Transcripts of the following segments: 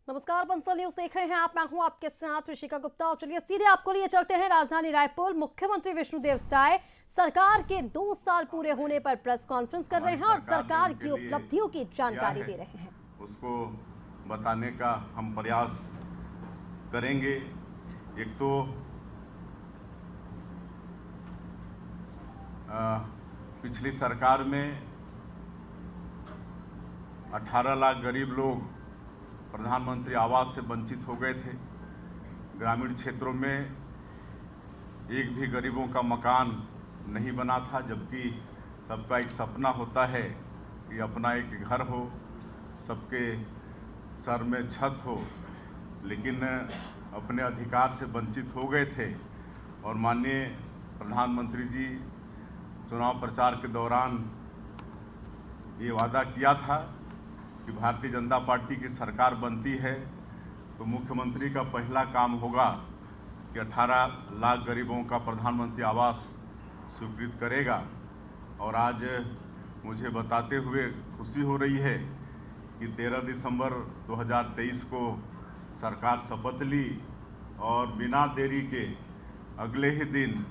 नमस्कार, बंसल न्यूज देख रहे हैं आप। मैं हूं आपके साथ ऋषिका गुप्ता और चलिए सीधे आपको लिए चलते हैं राजधानी रायपुर। मुख्यमंत्री विष्णुदेव साय सरकार के 2 साल पूरे होने पर प्रेस कॉन्फ्रेंस कर रहे हैं और सरकार की उपलब्धियों की जानकारी दे रहे हैं। उसको बताने का हम प्रयास करेंगे। एक तो पिछली सरकार में 18 लाख गरीब लोग प्रधानमंत्री आवास से वंचित हो गए थे। ग्रामीण क्षेत्रों में एक भी गरीबों का मकान नहीं बना था, जबकि सबका एक सपना होता है कि अपना एक घर हो, सबके सर में छत हो, लेकिन अपने अधिकार से वंचित हो गए थे। और माननीय प्रधानमंत्री जी चुनाव प्रचार के दौरान ये वादा किया था कि भारतीय जनता पार्टी की सरकार बनती है तो मुख्यमंत्री का पहला काम होगा कि 18 लाख गरीबों का प्रधानमंत्री आवास स्वीकृत करेगा। और आज मुझे बताते हुए खुशी हो रही है कि 13 दिसंबर 2023 को सरकार शपथ ली और बिना देरी के अगले ही दिन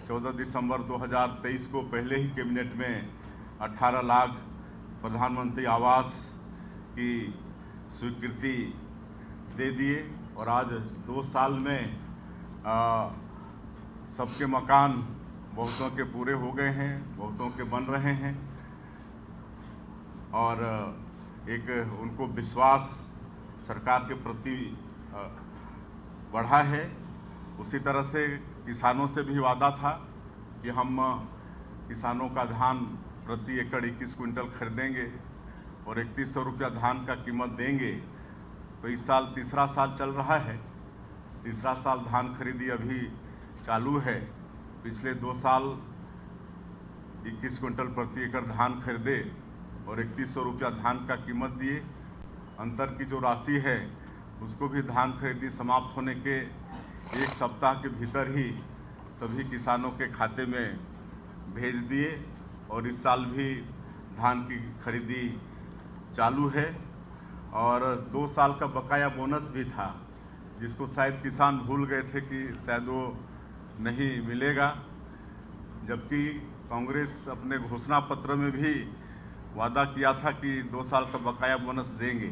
14 दिसंबर 2023 को पहले ही कैबिनेट में 18 लाख प्रधानमंत्री आवास की स्वीकृति दे दिए। और आज 2 साल में सबके मकान बहुतों के पूरे हो गए हैं, बहुतों के बन रहे हैं और एक उनको विश्वास सरकार के प्रति बढ़ा है। उसी तरह से किसानों से भी वादा था कि हम किसानों का धान प्रति एकड़ 21 क्विंटल खरीदेंगे और 3100 रुपया धान का कीमत देंगे। तो इस साल तीसरा साल चल रहा है, तीसरा साल धान खरीदी अभी चालू है। पिछले 2 साल 21 क्विंटल प्रति एकड़ धान खरीदे और 3100 रुपया धान का कीमत दिए। अंतर की जो राशि है उसको भी धान खरीदी समाप्त होने के 1 सप्ताह के भीतर ही सभी किसानों के खाते में भेज दिए। और इस साल भी धान की खरीदी चालू है। और 2 साल का बकाया बोनस भी था, जिसको शायद किसान भूल गए थे कि शायद वो नहीं मिलेगा, जबकि कांग्रेस अपने घोषणा पत्र में भी वादा किया था कि 2 साल का बकाया बोनस देंगे,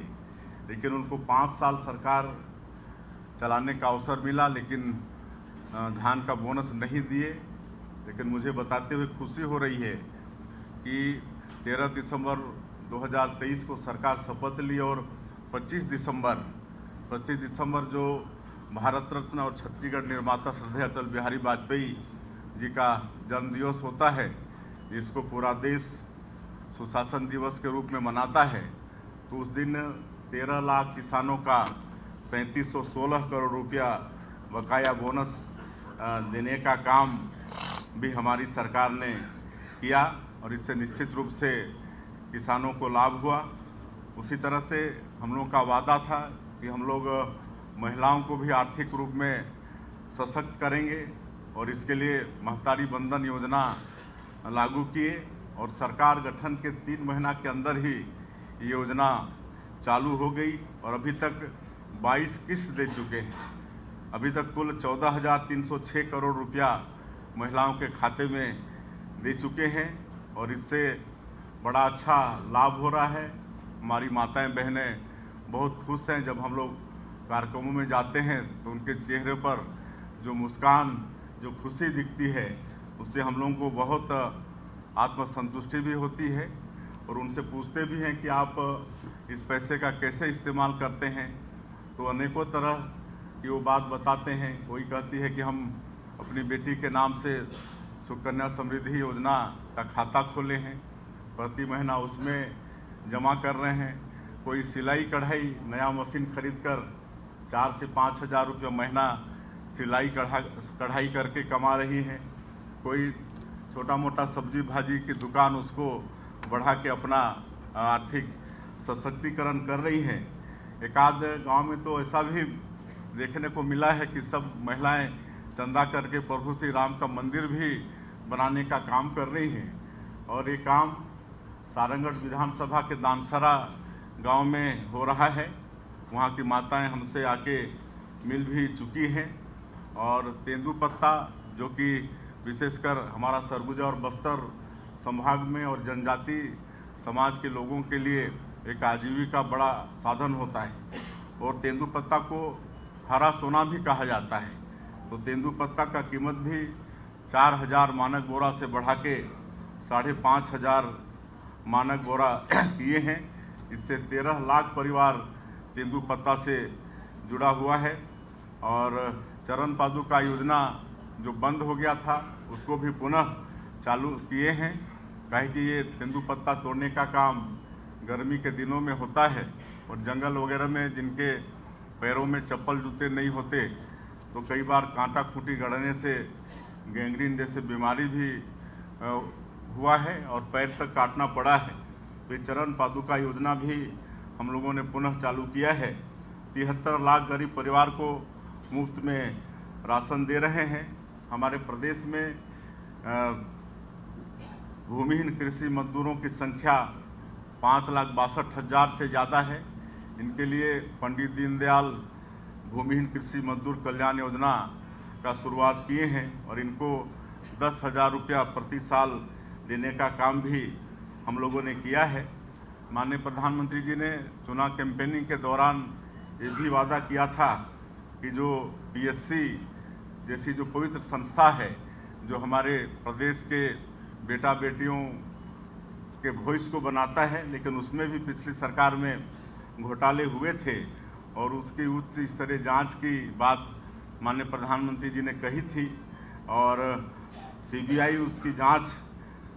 लेकिन उनको 5 साल सरकार चलाने का अवसर मिला, लेकिन धान का बोनस नहीं दिए। लेकिन मुझे बताते हुए खुशी हो रही है कि 13 दिसंबर 2023 को सरकार शपथ ली और 25 दिसंबर जो भारत रत्न और छत्तीसगढ़ निर्माता श्रद्धेय अटल बिहारी वाजपेयी जी का जन्मदिवस होता है, जिसको पूरा देश सुशासन दिवस के रूप में मनाता है। तो उस दिन 13 लाख किसानों का 3716 करोड़ रुपया बकाया बोनस देने का काम भी हमारी सरकार ने किया और इससे निश्चित रूप से किसानों को लाभ हुआ। उसी तरह से हम लोग का वादा था कि हम लोग महिलाओं को भी आर्थिक रूप में सशक्त करेंगे और इसके लिए महतारी बंधन योजना लागू किए और सरकार गठन के 3 महीना के अंदर ही ये योजना चालू हो गई और अभी तक 22 किस्त दे चुके हैं। अभी तक कुल 14,306 करोड़ रुपया महिलाओं के खाते में दे चुके हैं और इससे बड़ा अच्छा लाभ हो रहा है। हमारी माताएं बहनें बहुत खुश हैं। जब हम लोग कार्यक्रमों में जाते हैं तो उनके चेहरे पर जो मुस्कान, जो खुशी दिखती है, उससे हम लोगों को बहुत आत्मसंतुष्टि भी होती है। और उनसे पूछते भी हैं कि आप इस पैसे का कैसे इस्तेमाल करते हैं, तो अनेकों तरह की वो बात बताते हैं। कोई कहती है कि हम अपनी बेटी के नाम से सुकन्या समृद्धि योजना का खाता खोले हैं, प्रति महीना उसमें जमा कर रहे हैं। कोई सिलाई कढ़ाई नया मशीन खरीदकर 4 से 5 हज़ार रुपये महीना सिलाई कढ़ाई करके कमा रही हैं। कोई छोटा मोटा सब्जी भाजी की दुकान उसको बढ़ा के अपना आर्थिक सशक्तिकरण कर रही हैं। एक आध गाँव में तो ऐसा भी देखने को मिला है कि सब महिलाएं चंदा करके प्रभु श्री राम का मंदिर भी बनाने का काम कर रही हैं। और ये काम सारंगढ़ विधानसभा के दानसरा गांव में हो रहा है वहाँ की माताएं हमसे आके मिल भी चुकी हैं। और तेंदुपत्ता जो कि विशेषकर हमारा सरगुजा और बस्तर संभाग में और जनजाति समाज के लोगों के लिए एक आजीविका बड़ा साधन होता है। और तेंदुपत्ता को हरा सोना भी कहा जाता है। तो तेंदुपत्ता का कीमत भी 4000 मानक बोरा से बढ़ा के 5500 मानक बोरा किए हैं। इससे 13 लाख परिवार तेंदुपत्ता से जुड़ा हुआ है। और चरण पादुका योजना जो बंद हो गया था उसको भी पुनः चालू किए हैं, काहे कि ये तेंदुपत्ता तोड़ने का काम गर्मी के दिनों में होता है और जंगल वगैरह में जिनके पैरों में चप्पल जूते नहीं होते तो कई बार कांटा खूंटी गड़ने से गैंग्रीन जैसे बीमारी भी हुआ है और पैर तक काटना पड़ा है। तो चरण पादुका योजना भी हम लोगों ने पुनः चालू किया है। 73 लाख गरीब परिवार को मुफ्त में राशन दे रहे हैं। हमारे प्रदेश में भूमिहीन कृषि मजदूरों की संख्या 5,62,000 से ज़्यादा है। इनके लिए पंडित दीनदयाल भूमिहीन कृषि मजदूर कल्याण योजना का शुरुआत किए हैं और इनको 10,000 रुपया प्रति साल देने का काम भी हम लोगों ने किया है। माननीय प्रधानमंत्री जी ने चुनाव कैंपेनिंग के दौरान ये भी वादा किया था कि जो पीएससी जैसी जो पवित्र संस्था है जो हमारे प्रदेश के बेटा बेटियों के भविष्य को बनाता है, लेकिन उसमें भी पिछली सरकार में घोटाले हुए थे और उसकी उच्च स्तरीय जांच की बात माननीय प्रधानमंत्री जी ने कही थी और सीबीआई उसकी जांच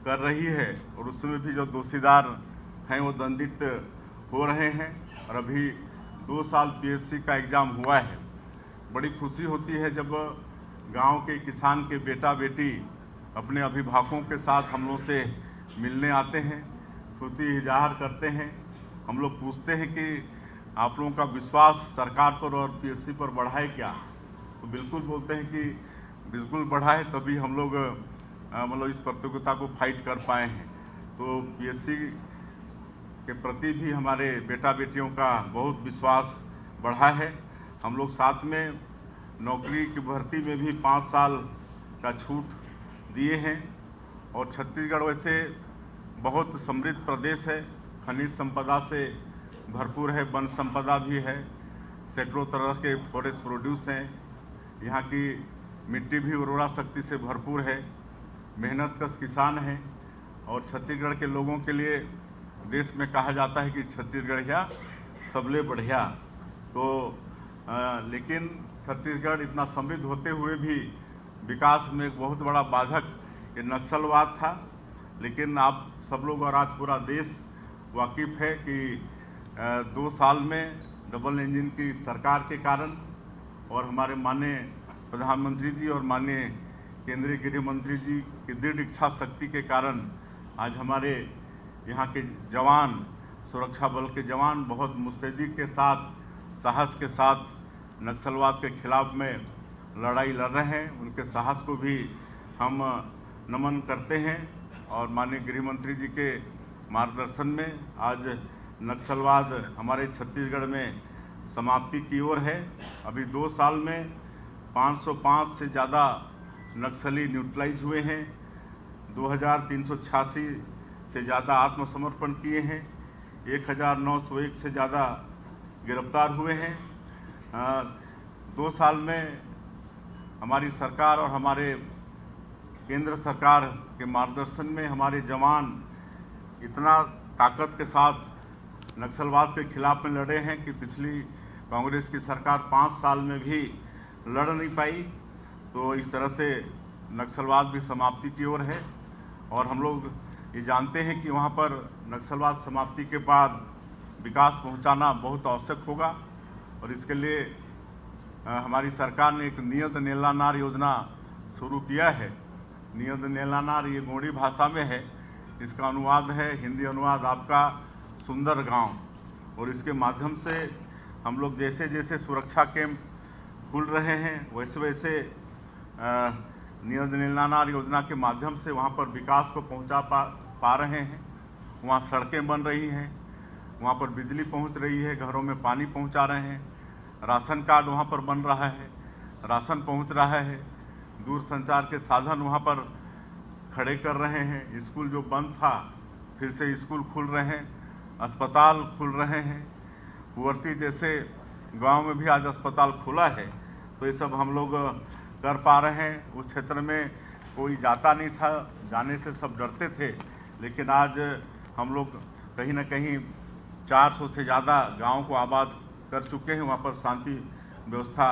कर रही है और उसमें भी जो दोषीदार हैं वो दंडित हो रहे हैं। और अभी 2 साल पीएससी का एग्ज़ाम हुआ है। बड़ी खुशी होती है जब गांव के किसान के बेटा बेटी अपने अभिभावकों के साथ हम लोग से मिलने आते हैं, खुशी इजहार करते हैं। हम लोग पूछते हैं कि आप लोगों का विश्वास सरकार पर और पीएससी पर बढ़ा है क्या, तो बिल्कुल बोलते हैं कि बिल्कुल बढ़ा है, तभी हम लोग मतलब इस प्रतियोगिता को फाइट कर पाए हैं। तो पीएससी के प्रति भी हमारे बेटा बेटियों का बहुत विश्वास बढ़ा है। हम लोग साथ में नौकरी की भर्ती में भी 5 साल का छूट दिए हैं। और छत्तीसगढ़ वैसे बहुत समृद्ध प्रदेश है, खनिज संपदा से भरपूर है, वन संपदा भी है, सैकड़ों तरह के फॉरेस्ट प्रोड्यूस हैं। यहाँ की मिट्टी भी उर्वरा शक्ति से भरपूर है, मेहनतकश किसान हैं। और छत्तीसगढ़ के लोगों के लिए देश में कहा जाता है कि छत्तीसगढ़िया सबले बढ़िया। तो लेकिन छत्तीसगढ़ इतना समृद्ध होते हुए भी विकास में एक बहुत बड़ा बाधक ये नक्सलवाद था। लेकिन आप सब लोग और आज पूरा देश वाकिफ़ है कि 2 साल में डबल इंजन की सरकार के कारण और हमारे माननीय प्रधानमंत्री जी और माननीय केंद्रीय गृह मंत्री जी की दृढ़ इच्छा शक्ति के कारण आज हमारे यहाँ के जवान, सुरक्षा बल के जवान बहुत मुस्तैदी के साथ, साहस के साथ नक्सलवाद के खिलाफ में लड़ाई लड़ रहे हैं। उनके साहस को भी हम नमन करते हैं। और माननीय गृह मंत्री जी के मार्गदर्शन में आज नक्सलवाद हमारे छत्तीसगढ़ में समाप्ति की ओर है। अभी 2 साल में 505 से ज़्यादा नक्सली न्यूट्रलाइज हुए हैं, 2386 से ज़्यादा आत्मसमर्पण किए हैं, 1901 से ज़्यादा गिरफ्तार हुए हैं। 2 साल में हमारी सरकार और हमारे केंद्र सरकार के मार्गदर्शन में हमारे जवान इतना ताकत के साथ नक्सलवाद के खिलाफ में लड़े हैं कि पिछली कांग्रेस की सरकार 5 साल में भी लड़ नहीं पाई। तो इस तरह से नक्सलवाद भी समाप्ति की ओर है। और हम लोग ये जानते हैं कि वहाँ पर नक्सलवाद समाप्ति के बाद विकास पहुँचाना बहुत आवश्यक होगा। और इसके लिए हमारी सरकार ने एक नियत नेलानार योजना शुरू किया है। नियत नेलानार ये गोंडी भाषा में है, इसका अनुवाद है, हिंदी अनुवाद आपका सुंदर गांव। और इसके माध्यम से हम लोग जैसे जैसे सुरक्षा कैंप खुल रहे हैं वैसे वैसे नियत नेलानार योजना के माध्यम से वहाँ पर विकास को पहुँचा पा रहे हैं। वहाँ सड़कें बन रही हैं, वहाँ पर बिजली पहुँच रही है, घरों में पानी पहुँचा रहे हैं, राशन कार्ड वहाँ पर बन रहा है, राशन पहुँच रहा है, दूर संचार के साधन वहाँ पर खड़े कर रहे हैं, स्कूल जो बंद था फिर से स्कूल खुल रहे हैं, अस्पताल खुल रहे हैं, कुंवरती जैसे गांव में भी आज अस्पताल खुला है। तो ये सब हम लोग कर पा रहे हैं। उस क्षेत्र में कोई जाता नहीं था, जाने से सब डरते थे, लेकिन आज हम लोग कहीं ना कहीं 400 से ज़्यादा गाँव को आबाद कर चुके हैं, वहाँ पर शांति व्यवस्था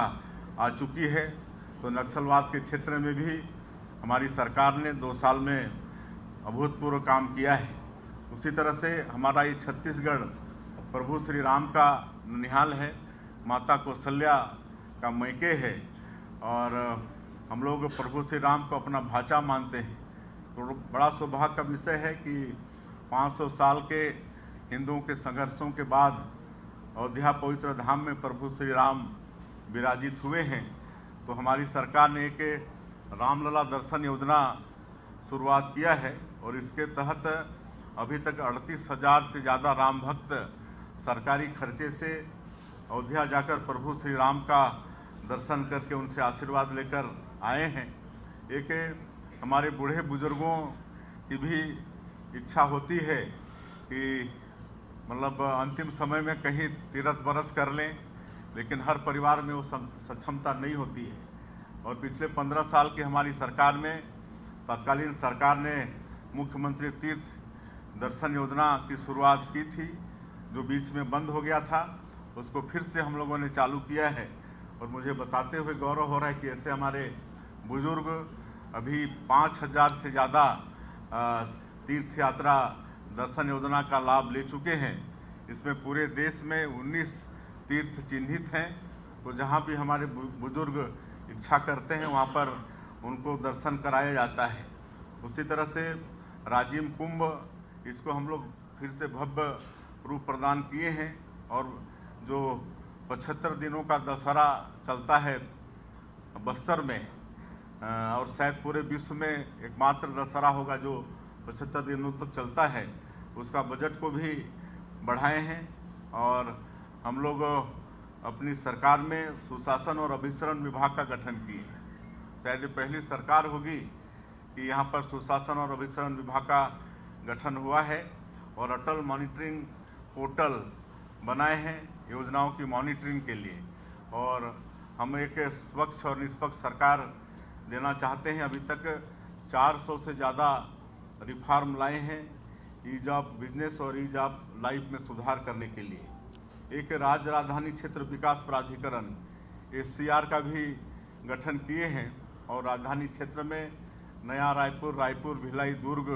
आ चुकी है। तो नक्सलवाद के क्षेत्र में भी हमारी सरकार ने 2 साल में अभूतपूर्व काम किया है। उसी तरह से हमारा ये छत्तीसगढ़ प्रभु श्री राम का ननिहाल है, माता कौशल्या का मैके है, और हम लोग प्रभु श्री राम को अपना भाचा मानते हैं। तो बड़ा सौभाग्य का विषय है कि 500 साल के हिंदुओं के संघर्षों के बाद अयोध्या पवित्र धाम में प्रभु श्री राम विराजित हुए हैं। तो हमारी सरकार ने एक रामलला दर्शन योजना शुरुआत किया है, और इसके तहत अभी तक 38,000 से ज़्यादा राम भक्त सरकारी खर्चे से अयोध्या जाकर प्रभु श्री राम का दर्शन करके उनसे आशीर्वाद लेकर आए हैं। एक हमारे बूढ़े बुजुर्गों की भी इच्छा होती है कि मतलब अंतिम समय में कहीं तीर्थ व्रत कर लें, लेकिन हर परिवार में वो सक्षमता नहीं होती है। और पिछले 15 साल की हमारी सरकार में तत्कालीन सरकार ने मुख्यमंत्री तीर्थ दर्शन योजना की शुरुआत की थी, जो बीच में बंद हो गया था। उसको फिर से हम लोगों ने चालू किया है, और मुझे बताते हुए गौरव हो रहा है कि ऐसे हमारे बुजुर्ग अभी 5,000 से ज़्यादा तीर्थ यात्रा दर्शन योजना का लाभ ले चुके हैं। इसमें पूरे देश में 19 तीर्थ चिन्हित हैं। तो जहाँ भी हमारे बुजुर्ग इच्छा करते हैं वहाँ पर उनको दर्शन कराया जाता है। उसी तरह से राजिम कुंभ, इसको हम लोग फिर से भव्य रूप प्रदान किए हैं, और जो 75 दिनों का दशहरा चलता है बस्तर में, और शायद पूरे विश्व में एकमात्र दशहरा होगा जो 75 दिनों तक चलता है, उसका बजट को भी बढ़ाए हैं। और हम लोग अपनी सरकार में सुशासन और अभिसरण विभाग का गठन किए हैं। शायद ये पहली सरकार होगी कि यहाँ पर सुशासन और अभिसरण विभाग का गठन हुआ है, और अटल मॉनिटरिंग पोर्टल बनाए हैं योजनाओं की मॉनिटरिंग के लिए। और हम एक स्वच्छ और निष्पक्ष सरकार देना चाहते हैं। अभी तक 400 से ज़्यादा रिफॉर्म लाए हैं ईज ऑफ बिजनेस और ईज ऑफ लाइफ में सुधार करने के लिए। एक राज्य राजधानी क्षेत्र विकास प्राधिकरण SCR का भी गठन किए हैं, और राजधानी क्षेत्र में नया रायपुर, रायपुर, भिलाई, दुर्ग,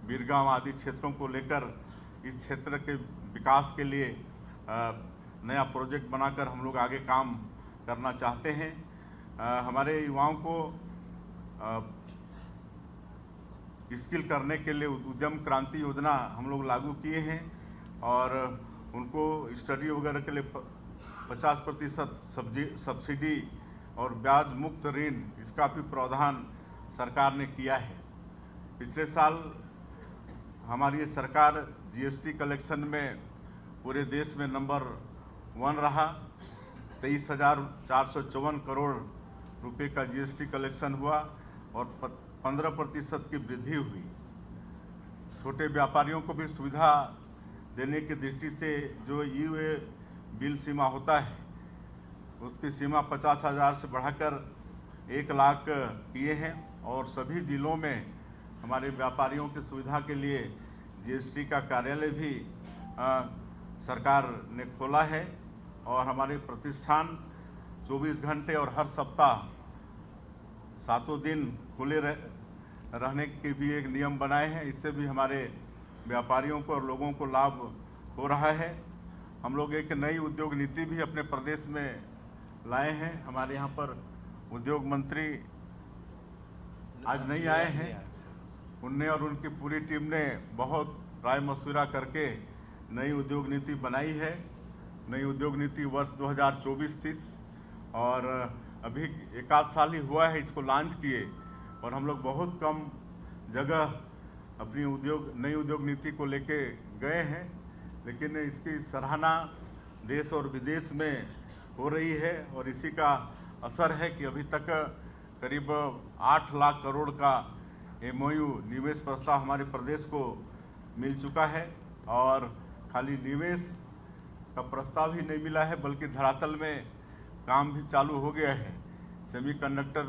बीरगांव आदि क्षेत्रों को लेकर इस क्षेत्र के विकास के लिए नया प्रोजेक्ट बनाकर हम लोग आगे काम करना चाहते हैं। हमारे युवाओं को स्किल करने के लिए उद्यम क्रांति योजना हम लोग लागू किए हैं, और उनको स्टडी वगैरह के लिए 50% सब्सिडी और ब्याज मुक्त ऋण, इसका भी प्रावधान सरकार ने किया है। पिछले साल हमारी ये सरकार GST कलेक्शन में पूरे देश में नंबर 1 रहा। 23,454 करोड़ रुपए का GST कलेक्शन हुआ, और 15% की वृद्धि हुई। छोटे व्यापारियों को भी सुविधा देने की दृष्टि से जो ई-वे बिल सीमा होता है, उसकी सीमा 50,000 से बढ़ाकर 1 लाख किए हैं, और सभी जिलों में हमारे व्यापारियों की सुविधा के लिए GST का कार्यालय भी सरकार ने खोला है। और हमारे प्रतिष्ठान 24 घंटे और हर सप्ताह 7 दिन खुले रहने के भी एक नियम बनाए हैं। इससे भी हमारे व्यापारियों को और लोगों को लाभ हो रहा है। हम लोग एक नई उद्योग नीति भी अपने प्रदेश में लाए हैं। हमारे यहाँ पर उद्योग मंत्री आज नहीं आए हैं, उनने और उनकी पूरी टीम ने बहुत राय मशविरा करके नई उद्योग नीति बनाई है। नई उद्योग नीति वर्ष 2024-30, और अभी 1 साल ही हुआ है इसको लॉन्च किए, और हम लोग बहुत कम जगह अपनी नई उद्योग नीति को लेके गए हैं। लेकिन इसकी सराहना देश और विदेश में हो रही है और इसी का असर है कि अभी तक करीब 8 लाख करोड़ का MOU निवेश प्रस्ताव हमारे प्रदेश को मिल चुका है। और खाली निवेश का प्रस्ताव ही नहीं मिला है बल्कि धरातल में काम भी चालू हो गया है। सेमीकंडक्टर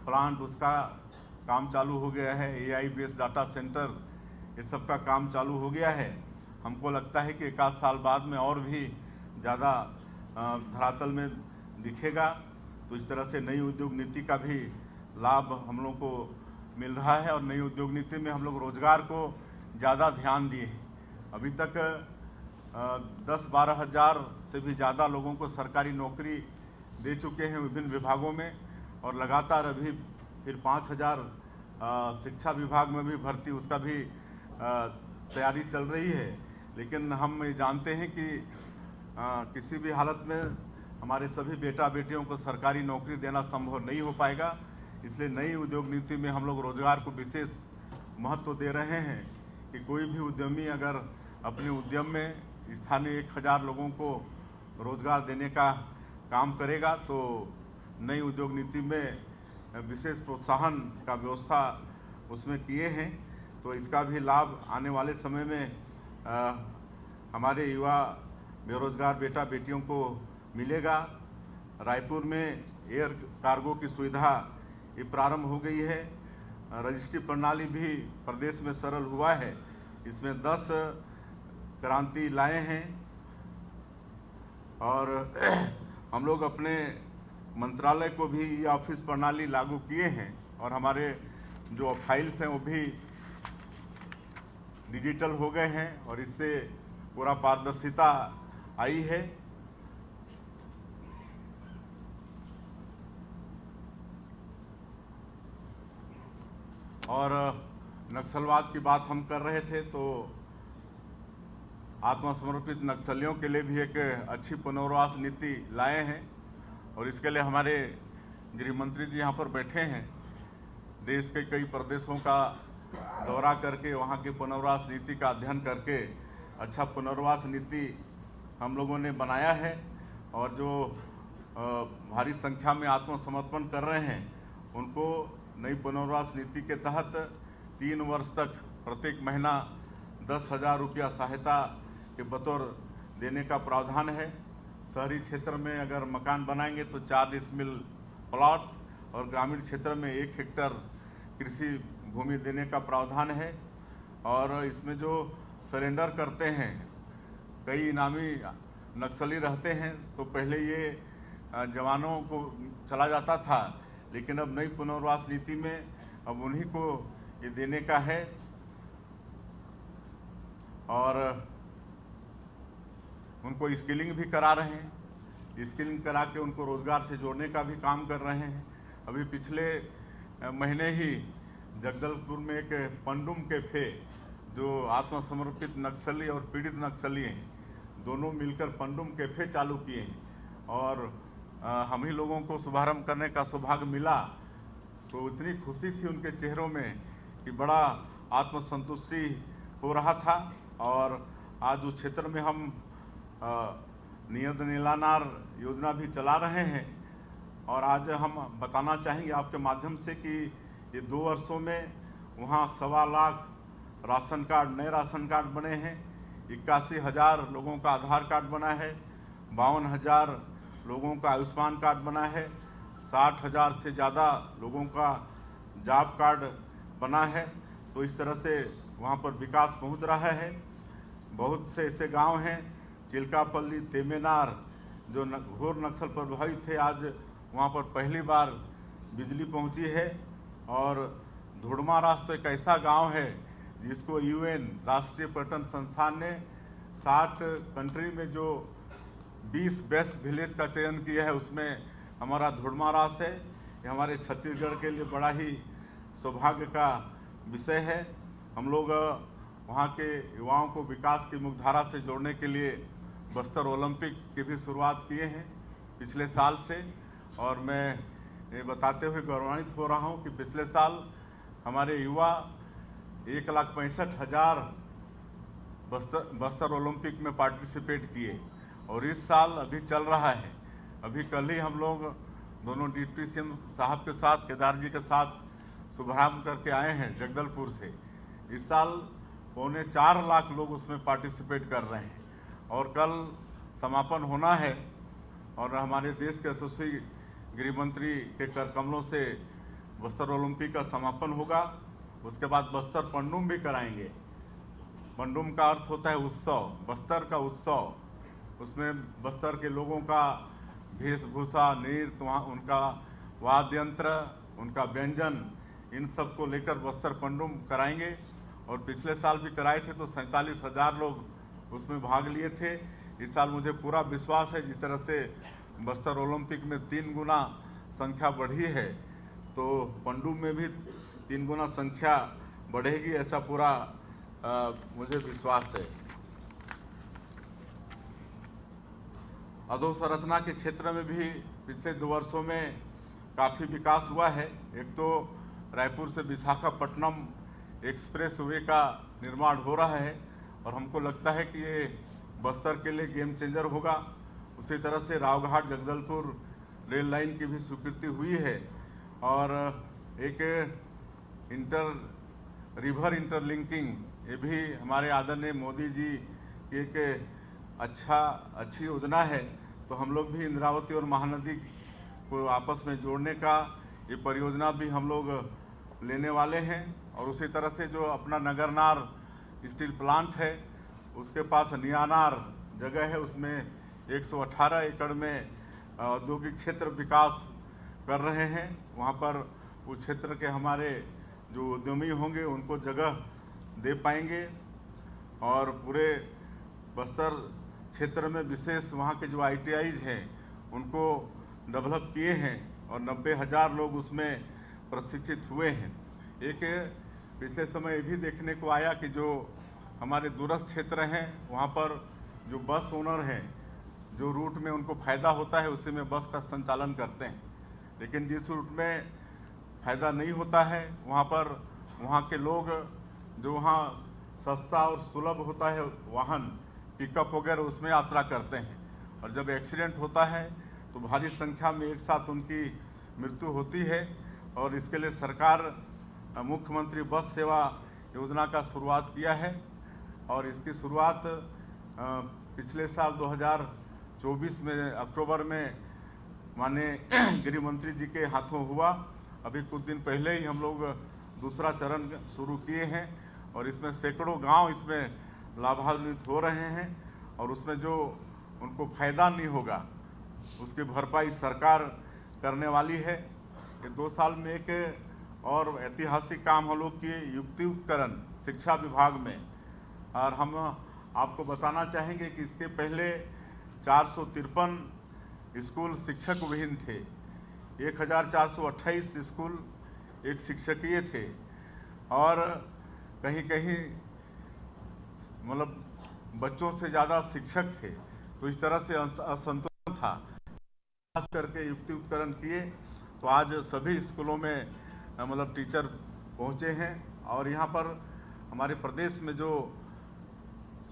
प्लांट उसका काम चालू हो गया है, AI बेस्ड डाटा सेंटर ये सब का काम चालू हो गया है। हमको लगता है कि 1 साल बाद में और भी ज़्यादा धरातल में दिखेगा। तो इस तरह से नई उद्योग नीति का भी लाभ हम लोग को मिल रहा है और नई उद्योग नीति में हम लोग रोजगार को ज़्यादा ध्यान दिए हैं। अभी तक 10-12 हज़ार से भी ज़्यादा लोगों को सरकारी नौकरी दे चुके हैं विभिन्न विभागों में और लगातार अभी फिर 5,000 शिक्षा विभाग में भी भर्ती उसका भी तैयारी चल रही है। लेकिन हम ये जानते हैं कि किसी भी हालत में हमारे सभी बेटा बेटियों को सरकारी नौकरी देना संभव नहीं हो पाएगा। इसलिए नई उद्योग नीति में हम लोग रोजगार को विशेष महत्व दे रहे हैं कि कोई भी उद्यमी अगर अपने उद्यम में स्थानीय 1,000 लोगों को रोजगार देने का काम करेगा तो नई उद्योग नीति में विशेष प्रोत्साहन का व्यवस्था उसमें किए हैं। तो इसका भी लाभ आने वाले समय में हमारे युवा बेरोजगार बेटा बेटियों को मिलेगा। रायपुर में एयर कार्गो की सुविधा ये प्रारंभ हो गई है। रजिस्ट्री प्रणाली भी प्रदेश में सरल हुआ है। इसमें 10 क्रांति लाए हैं और हम लोग अपने मंत्रालय को भी ये ऑफिस प्रणाली लागू किए हैं और हमारे जो फाइल्स हैं वो भी डिजिटल हो गए हैं और इससे पूरा पारदर्शिता आई है। और नक्सलवाद की बात हम कर रहे थे तो आत्मसमर्पित नक्सलियों के लिए भी एक अच्छी पुनर्वास नीति लाए हैं और इसके लिए हमारे गृह मंत्री जी यहाँ पर बैठे हैं। देश के कई प्रदेशों का दौरा करके वहाँ की पुनर्वास नीति का अध्ययन करके अच्छा पुनर्वास नीति हम लोगों ने बनाया है और जो भारी संख्या में आत्मसमर्पण कर रहे हैं उनको नई पुनर्वास नीति के तहत 3 वर्ष तक प्रत्येक महीना 10,000 रुपया सहायता के बतौर देने का प्रावधान है। शहरी क्षेत्र में अगर मकान बनाएंगे तो 4 डिसमिल प्लॉट और ग्रामीण क्षेत्र में 1 हेक्टेयर कृषि भूमि देने का प्रावधान है। और इसमें जो सरेंडर करते हैं कई इनामी नक्सली रहते हैं तो पहले ये जवानों को चला जाता था, लेकिन अब नई पुनर्वास नीति में अब उन्हीं को ये देने का है और उनको स्किलिंग भी करा रहे हैं। स्किलिंग करा के उनको रोजगार से जोड़ने का भी काम कर रहे हैं। अभी पिछले महीने ही जगदलपुर में एक पंडुम कैफे जो आत्मसमर्पित नक्सली और पीड़ित नक्सली हैं दोनों मिलकर पंडुम कैफे चालू किए हैं और हम ही लोगों को शुभारंभ करने का सौभाग्य मिला। तो इतनी खुशी थी उनके चेहरों में कि बड़ा आत्मसंतुष्टि हो रहा था। और आज उस क्षेत्र में हम नियत नीलानार योजना भी चला रहे हैं और आज हम बताना चाहेंगे आपके माध्यम से कि ये 2 वर्षों में वहाँ 1.25 लाख राशन कार्ड नए राशन कार्ड बने हैं, 81,000 लोगों का आधार कार्ड बना है, 52,000 लोगों का आयुष्मान कार्ड बना है, 60,000 से ज़्यादा लोगों का जॉब कार्ड बना है। तो इस तरह से वहाँ पर विकास पहुँच रहा है। बहुत से ऐसे गांव हैं चिल्कापल्ली, तेमेनार जो घोर नक्सल प्रभावित थे, आज वहाँ पर पहली बार बिजली पहुँची है। और धुड़मारास तो एक ऐसा गांव है जिसको UN राष्ट्रीय पर्यटन संस्थान ने 60 कंट्री में जो 20 बेस्ट विलेज का चयन किया है उसमें हमारा धुड़मारास है। ये हमारे छत्तीसगढ़ के लिए बड़ा ही सौभाग्य का विषय है। हम लोग वहाँ के युवाओं को विकास की मुख्यधारा से जोड़ने के लिए बस्तर ओलंपिक की भी शुरुआत किए हैं पिछले साल से। और मैं ये बताते हुए गौरवान्वित हो रहा हूँ कि पिछले साल हमारे युवा 1,65,000 बस्तर ओलंपिक में पार्टिसिपेट किए और इस साल अभी चल रहा है। अभी कल ही हम लोग दोनों डिप्टी सीएम साहब के साथ, केदार जी के साथ शुभारंभ करके आए हैं जगदलपुर से। इस साल 4.25 लाख लोग उसमें पार्टिसिपेट कर रहे हैं और कल समापन होना है और हमारे देश के यशस्वी गृह मंत्री के कर कमलों से बस्तर ओलंपिक का समापन होगा। उसके बाद बस्तर पंडुम भी कराएंगे। पंडुम का अर्थ होता है उत्सव, बस्तर का उत्सव। उसमें बस्तर के लोगों का वेशभूषा, नृत्य, वहाँ उनका वाद्य यंत्र, उनका व्यंजन, इन सब को लेकर बस्तर पंडुम कराएंगे। और पिछले साल भी कराए थे तो 47,000 लोग उसमें भाग लिए थे। इस साल मुझे पूरा विश्वास है, जिस तरह से बस्तर ओलंपिक में 3 गुना संख्या बढ़ी है तो पंडुम में भी 3 गुना संख्या बढ़ेगी, ऐसा पूरा मुझे विश्वास है। अधोसंरचना के क्षेत्र में भी पिछले 2 वर्षों में काफ़ी विकास हुआ है। एक तो रायपुर से विशाखापट्टनम एक्सप्रेस वे का निर्माण हो रहा है और हमको लगता है कि ये बस्तर के लिए गेम चेंजर होगा। उसी तरह से रावघाट जगदलपुर रेल लाइन की भी स्वीकृति हुई है और एक रिवर इंटरलिंकिंग, ये भी हमारे आदरणीय मोदी जी की एक अच्छी योजना है। तो हम लोग भी इंद्रावती और महानदी को आपस में जोड़ने का ये परियोजना भी हम लोग लेने वाले हैं। और उसी तरह से जो अपना नगरनार स्टील प्लांट है उसके पास नियानार जगह है, उसमें 118 एकड़ में औद्योगिक क्षेत्र विकास कर रहे हैं। वहाँ पर उस क्षेत्र के हमारे जो उद्यमी होंगे उनको जगह दे पाएंगे और पूरे बस्तर क्षेत्र में विशेष वहाँ के जो ITIs हैं उनको डेवलप किए हैं और 90,000 लोग उसमें प्रशिक्षित हुए हैं। एक पिछले समय ये भी देखने को आया कि जो हमारे दूरस्थ क्षेत्र हैं वहाँ पर जो बस ओनर हैं, जो रूट में उनको फ़ायदा होता है उसी में बस का संचालन करते हैं, लेकिन जिस रूट में फ़ायदा नहीं होता है वहाँ पर वहाँ के लोग जो वहाँ सस्ता और सुलभ होता है वाहन पिकअप वगैरह उसमें यात्रा करते हैं और जब एक्सीडेंट होता है तो भारी संख्या में एक साथ उनकी मृत्यु होती है। और इसके लिए सरकार मुख्यमंत्री बस सेवा योजना का शुरुआत किया है और इसकी शुरुआत पिछले साल 2024 में अक्टूबर में माननीय गृह मंत्री जी के हाथों हुआ। अभी कुछ दिन पहले ही हम लोग दूसरा चरण शुरू किए हैं और इसमें सैकड़ों गांव इसमें लाभान्वित हो रहे हैं और उसमें जो उनको फायदा नहीं होगा उसकी भरपाई सरकार करने वाली है। ये 2 साल में एक और ऐतिहासिक काम हम लोग किए युक्ति उपकरण शिक्षा विभाग में, और हम आपको बताना चाहेंगे कि इसके पहले 453 स्कूल शिक्षक विहीन थे, 1428 स्कूल एक शिक्षकीय थे और कहीं कहीं मतलब बच्चों से ज़्यादा शिक्षक थे, तो इस तरह से असंतुलन था। खास करके युक्ति उपकरण किए तो आज सभी स्कूलों में मतलब टीचर पहुँचे हैं और यहाँ पर हमारे प्रदेश में जो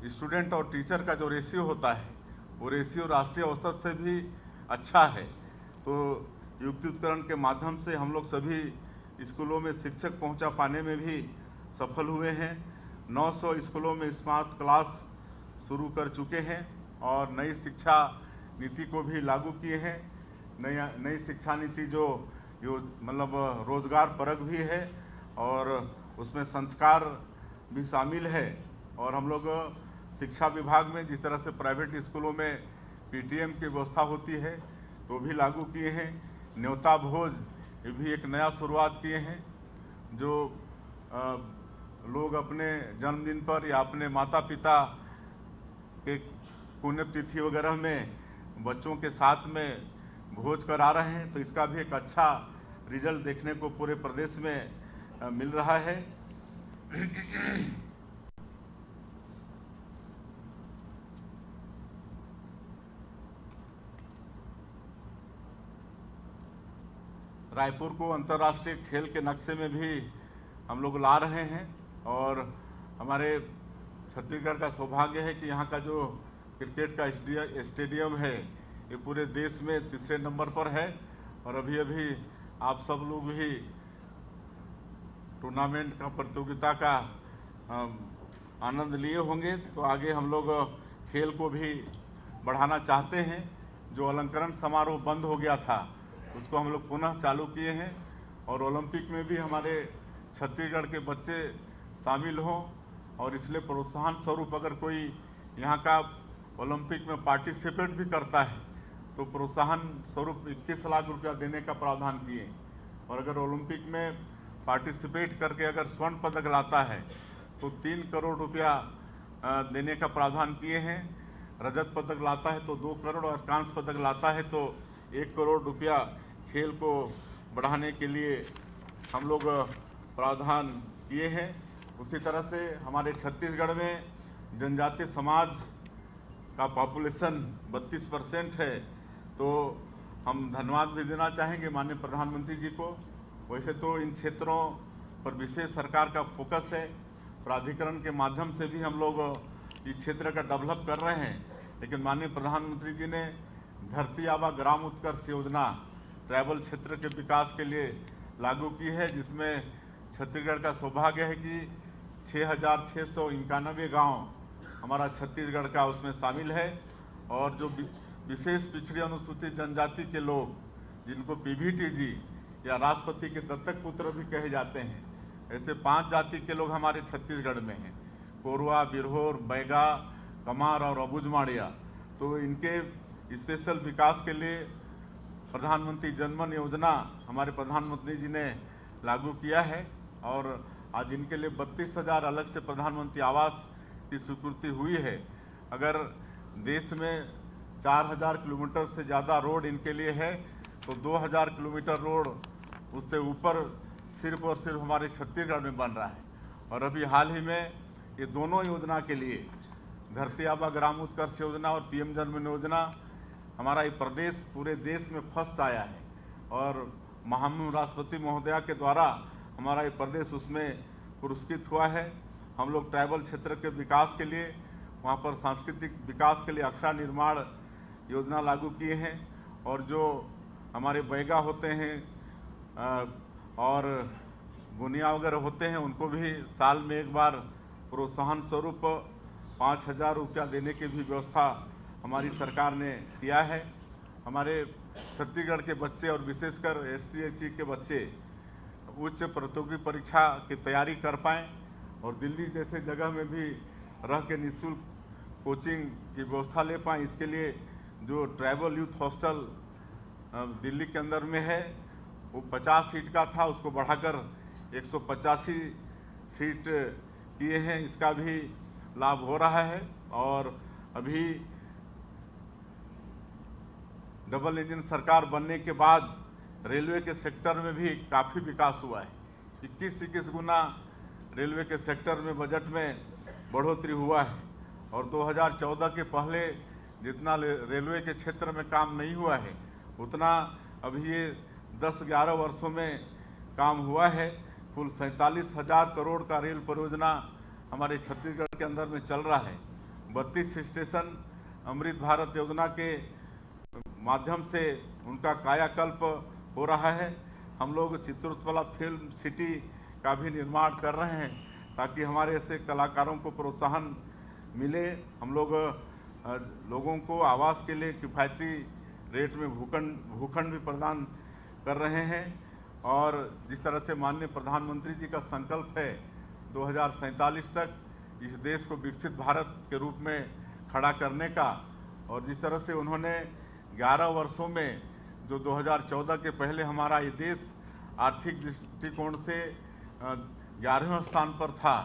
स्टूडेंट और टीचर का जो रेशियो होता है वो रेशियो राष्ट्रीय औसत से भी अच्छा है। तो युक्ति उपकरण के माध्यम से हम लोग सभी स्कूलों में शिक्षक पहुंचा पाने में भी सफल हुए हैं। 900 स्कूलों में स्मार्ट क्लास शुरू कर चुके हैं और नई शिक्षा नीति को भी लागू किए हैं। नई शिक्षा नीति जो मतलब रोजगार परक भी है और उसमें संस्कार भी शामिल है। और हम लोग शिक्षा विभाग में जिस तरह से प्राइवेट स्कूलों में PTM की व्यवस्था होती है तो भी लागू किए हैं। न्योता भोज ये भी एक नया शुरुआत किए हैं, जो लोग अपने जन्मदिन पर या अपने माता पिता के पुण्यतिथि वगैरह में बच्चों के साथ में भोज करा रहे हैं, तो इसका भी एक अच्छा रिजल्ट देखने को पूरे प्रदेश में मिल रहा है। रायपुर को अंतर्राष्ट्रीय खेल के नक्शे में भी हम लोग ला रहे हैं और हमारे छत्तीसगढ़ का सौभाग्य है कि यहाँ का जो क्रिकेट का स्टेडियम है ये पूरे देश में तीसरे नंबर पर है। और अभी अभी आप सब लोग भी टूर्नामेंट का प्रतियोगिता का आनंद लिए होंगे। तो आगे हम लोग खेल को भी बढ़ाना चाहते हैं। जो अलंकरण समारोह बंद हो गया था उसको हम लोग पुनः चालू किए हैं और ओलंपिक में भी हमारे छत्तीसगढ़ के बच्चे शामिल हों। और इसलिए प्रोत्साहन स्वरूप अगर कोई यहाँ का ओलंपिक में पार्टिसिपेट भी करता है तो प्रोत्साहन स्वरूप 21 लाख रुपया देने का प्रावधान किए। और अगर ओलंपिक में पार्टिसिपेट करके अगर स्वर्ण पदक लाता है तो 3 करोड़ रुपया देने का प्रावधान किए हैं। रजत पदक लाता है तो 2 करोड़ और कांस्य पदक लाता है तो 1 करोड़ रुपया खेल को बढ़ाने के लिए हम लोग प्रावधान किए हैं। उसी तरह से हमारे छत्तीसगढ़ में जनजातीय समाज का पॉपुलेशन 32% है। तो हम धन्यवाद भी देना चाहेंगे माननीय प्रधानमंत्री जी को। वैसे तो इन क्षेत्रों पर विशेष सरकार का फोकस है, प्राधिकरण के माध्यम से भी हम लोग इस क्षेत्र का डेवलप कर रहे हैं। लेकिन माननीय प्रधानमंत्री जी ने धरती आबा ग्राम उत्कर्ष योजना ट्राइबल क्षेत्र के विकास के लिए लागू की है, जिसमें छत्तीसगढ़ का सौभाग्य है कि 6,691 गांव हमारा छत्तीसगढ़ का उसमें शामिल है। और जो विशेष पिछड़ी अनुसूचित जनजाति के लोग जिनको पीवीटीजी या राष्ट्रपति के दत्तक पुत्र भी कहे जाते हैं, ऐसे 5 जाति के लोग हमारे छत्तीसगढ़ में हैं, कोरवा, बिरहोर, बैगा, कमार और अबुझमाड़िया। तो इनके स्पेशल विकास के लिए प्रधानमंत्री जनमन योजना हमारे प्रधानमंत्री जी ने लागू किया है। और आज इनके लिए 32,000 अलग से प्रधानमंत्री आवास की स्वीकृति हुई है। अगर देश में 4,000 किलोमीटर से ज़्यादा रोड इनके लिए है तो 2,000 किलोमीटर रोड उससे ऊपर सिर्फ और सिर्फ हमारे छत्तीसगढ़ में बन रहा है। और अभी हाल ही में ये दोनों योजना के लिए धरती आबा ग्राम उत्कर्ष योजना और पीएम जनमन योजना हमारा ये प्रदेश पूरे देश में फर्स्ट आया है। और महामहिम राष्ट्रपति महोदया के द्वारा हमारा ये प्रदेश उसमें पुरस्कृत हुआ है। हम लोग ट्राइबल क्षेत्र के विकास के लिए वहाँ पर सांस्कृतिक विकास के लिए अखड़ा निर्माण योजना लागू किए हैं। और जो हमारे बैगा होते हैं और गुनिया वगैरह होते हैं उनको भी साल में एक बार प्रोत्साहन स्वरूप 5,000 रुपया देने की भी व्यवस्था हमारी सरकार ने किया है। हमारे छत्तीसगढ़ के बच्चे और विशेषकर ST/SC के बच्चे उच्च प्रतियोगी परीक्षा की तैयारी कर पाएँ और दिल्ली जैसे जगह में भी रह के निःशुल्क कोचिंग की व्यवस्था ले पाएँ। इसके लिए जो ट्राइबल यूथ हॉस्टल दिल्ली के अंदर में है वो 50 सीट का था, उसको बढ़ाकर 185 सीट किए हैं। इसका भी लाभ हो रहा है। और अभी डबल इंजन सरकार बनने के बाद रेलवे के सेक्टर में भी काफ़ी विकास हुआ है। 21 गुना रेलवे के सेक्टर में बजट में बढ़ोतरी हुआ है। और 2014 के पहले जितना रेलवे के क्षेत्र में काम नहीं हुआ है उतना अभी ये 10-11 वर्षों में काम हुआ है। कुल 47,000 करोड़ का रेल परियोजना हमारे छत्तीसगढ़ के अंदर में चल रहा है। 32 स्टेशन अमृत भारत योजना के माध्यम से उनका कायाकल्प हो रहा है। हम लोग चित्रोत्पला फिल्म सिटी का भी निर्माण कर रहे हैं ताकि हमारे ऐसे कलाकारों को प्रोत्साहन मिले। हम लोग लोगों को आवास के लिए किफ़ायती रेट में भूखंड भी प्रदान कर रहे हैं। और जिस तरह से माननीय प्रधानमंत्री जी का संकल्प है 2047 तक इस देश को विकसित भारत के रूप में खड़ा करने का, और जिस तरह से उन्होंने 11 वर्षों में जो 2014 के पहले हमारा ये देश आर्थिक दृष्टिकोण से 11वें स्थान पर था,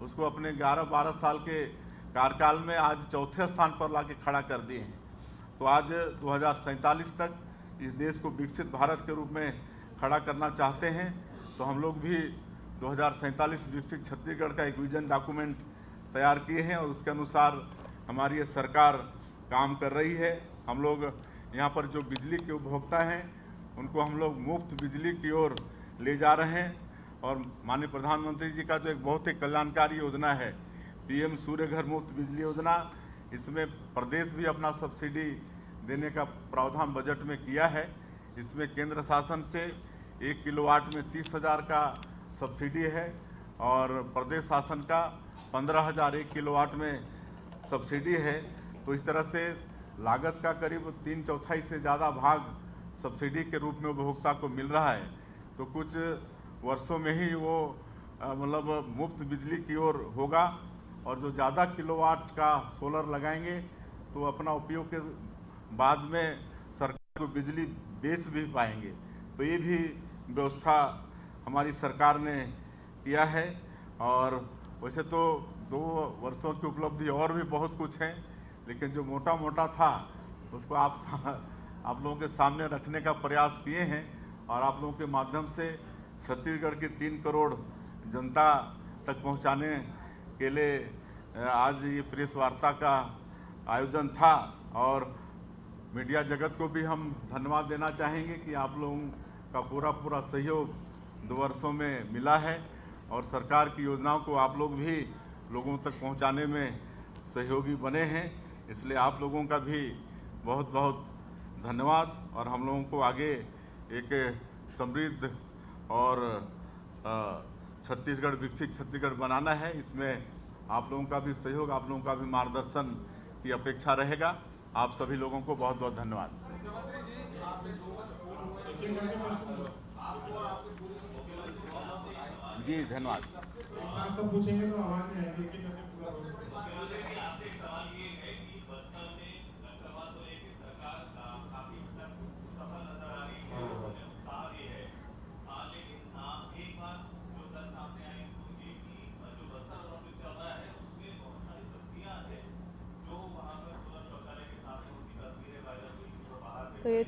उसको अपने 11-12 साल के कार्यकाल में आज 4थे स्थान पर लाके खड़ा कर दिए हैं। तो आज 2047 तक इस देश को विकसित भारत के रूप में खड़ा करना चाहते हैं। तो हम लोग भी 2047 विकसित छत्तीसगढ़ का एक विजन डॉक्यूमेंट तैयार किए हैं और उसके अनुसार हमारी ये सरकार काम कर रही है। हम लोग यहाँ पर जो बिजली के उपभोक्ता हैं उनको हम लोग मुफ्त बिजली की ओर ले जा रहे हैं। और माननीय प्रधानमंत्री जी का जो एक बहुत ही कल्याणकारी योजना है पीएम सूर्य घर मुफ्त बिजली योजना, इसमें प्रदेश भी अपना सब्सिडी देने का प्रावधान बजट में किया है। इसमें केंद्र शासन से 1 किलोवाट में 30,000 का सब्सिडी है और प्रदेश शासन का 15,000 1 किलोवाट में सब्सिडी है। तो इस तरह से लागत का करीब 3/4 से ज़्यादा भाग सब्सिडी के रूप में उपभोक्ता को मिल रहा है। तो कुछ वर्षों में ही वो मतलब मुफ्त बिजली की ओर होगा और जो ज़्यादा किलोवाट का सोलर लगाएंगे तो अपना उपयोग के बाद में सरकार को बिजली बेच भी पाएंगे। तो ये भी व्यवस्था हमारी सरकार ने किया है। और वैसे तो 2 वर्षों की उपलब्धि और भी बहुत कुछ है, लेकिन जो मोटा मोटा था उसको आप लोगों के सामने रखने का प्रयास किए हैं और आप लोगों के माध्यम से छत्तीसगढ़ की 3 करोड़ जनता तक पहुंचाने के लिए आज ये प्रेस वार्ता का आयोजन था। और मीडिया जगत को भी हम धन्यवाद देना चाहेंगे कि आप लोगों का पूरा सहयोग 2 वर्षों में मिला है और सरकार की योजनाओं को आप लोग भी लोगों तक पहुंचाने में सहयोगी बने हैं। इसलिए आप लोगों का भी बहुत बहुत धन्यवाद। और हम लोगों को आगे एक समृद्ध और छत्तीसगढ़, विकसित छत्तीसगढ़ बनाना है। इसमें आप लोगों का भी सहयोग, आप लोगों का भी मार्गदर्शन की अपेक्षा रहेगा। आप सभी लोगों को बहुत बहुत धन्यवाद। जी धन्यवाद। पूछेंगे तो आवाज नहीं आएगी। तो ये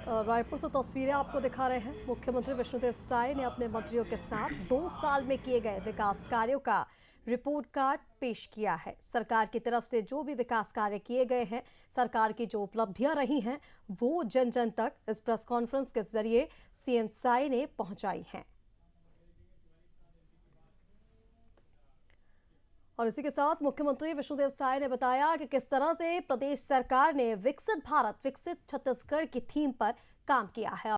रायपुर से तस्वीरें आपको दिखा रहे हैं। मुख्यमंत्री विष्णुदेव साय ने अपने मंत्रियों के साथ 2 साल में किए गए विकास कार्यों का रिपोर्ट कार्ड पेश किया है। सरकार की तरफ से जो भी विकास कार्य किए गए हैं, सरकार की जो उपलब्धियां रही हैं, वो जन जन तक इस प्रेस कॉन्फ्रेंस के जरिए सीएम साय ने पहुंचाई हैं। और इसी के साथ मुख्यमंत्री विष्णुदेव साय ने बताया कि किस तरह से प्रदेश सरकार ने विकसित भारत, विकसित छत्तीसगढ़ की थीम पर काम किया है।